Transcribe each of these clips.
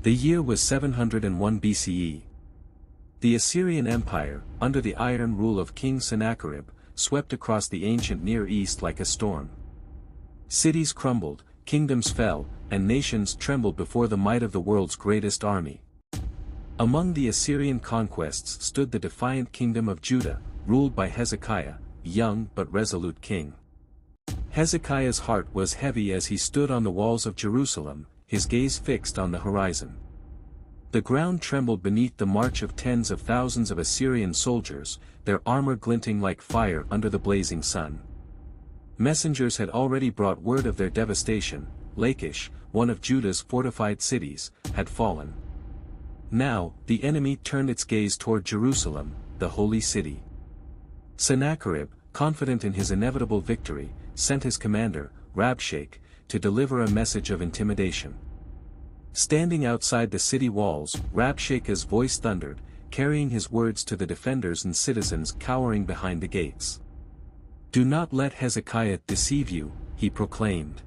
The year was 701 BCE. The Assyrian Empire, under the iron rule of King Sennacherib, swept across the ancient Near East like a storm. Cities crumbled, kingdoms fell, and nations trembled before the might of the world's greatest army. Among the Assyrian conquests stood the defiant kingdom of Judah, ruled by Hezekiah, a young but resolute king. Hezekiah's heart was heavy as he stood on the walls of Jerusalem, his gaze fixed on the horizon. The ground trembled beneath the march of tens of thousands of Assyrian soldiers, their armor glinting like fire under the blazing sun. Messengers had already brought word of their devastation. Lachish, one of Judah's fortified cities, had fallen. Now, the enemy turned its gaze toward Jerusalem, the holy city. Sennacherib, confident in his inevitable victory, sent his commander, Rabshakeh, to deliver a message of intimidation. Standing outside the city walls, Rabshakeh's voice thundered, carrying his words to the defenders and citizens cowering behind the gates. "Do not let Hezekiah deceive you," he proclaimed.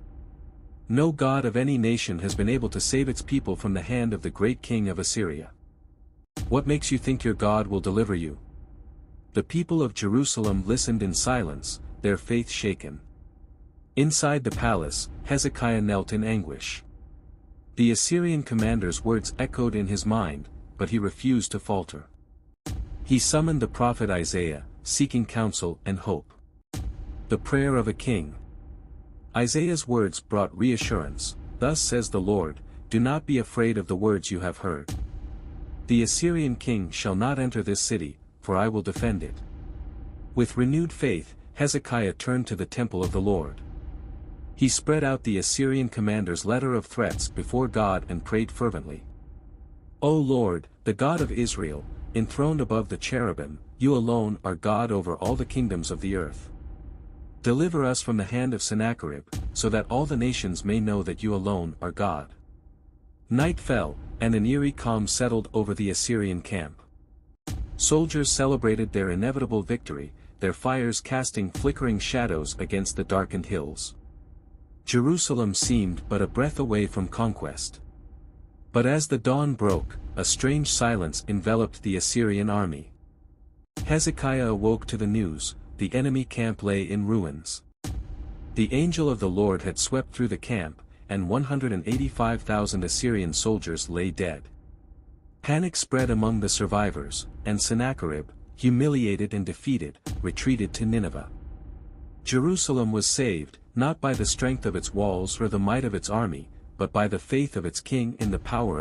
"No god of any nation has been able to save its people from the hand of the great king of Assyria. What makes you think your God will deliver you?" The people of Jerusalem listened in silence, their faith shaken. Inside the palace, Hezekiah knelt in anguish. The Assyrian commander's words echoed in his mind, but he refused to falter. He summoned the prophet Isaiah, seeking counsel and hope. The prayer of a king. Isaiah's words brought reassurance. "Thus says the Lord, do not be afraid of the words you have heard. The Assyrian king shall not enter this city, for I will defend it." With renewed faith, Hezekiah turned to the temple of the Lord. He spread out the Assyrian commander's letter of threats before God and prayed fervently. "O Lord, the God of Israel, enthroned above the cherubim, you alone are God over all the kingdoms of the earth. Deliver us from the hand of Sennacherib, so that all the nations may know that you alone are God." Night fell, and an eerie calm settled over the Assyrian camp. Soldiers celebrated their inevitable victory, their fires casting flickering shadows against the darkened hills. Jerusalem seemed but a breath away from conquest. But as the dawn broke, a strange silence enveloped the Assyrian army. Hezekiah awoke to the news: the enemy camp lay in ruins. The angel of the Lord had swept through the camp, and 185,000 Assyrian soldiers lay dead. Panic spread among the survivors, and Sennacherib, humiliated and defeated, retreated to Nineveh. Jerusalem was saved, not by the strength of its walls or the might of its army, but by the faith of its king in the power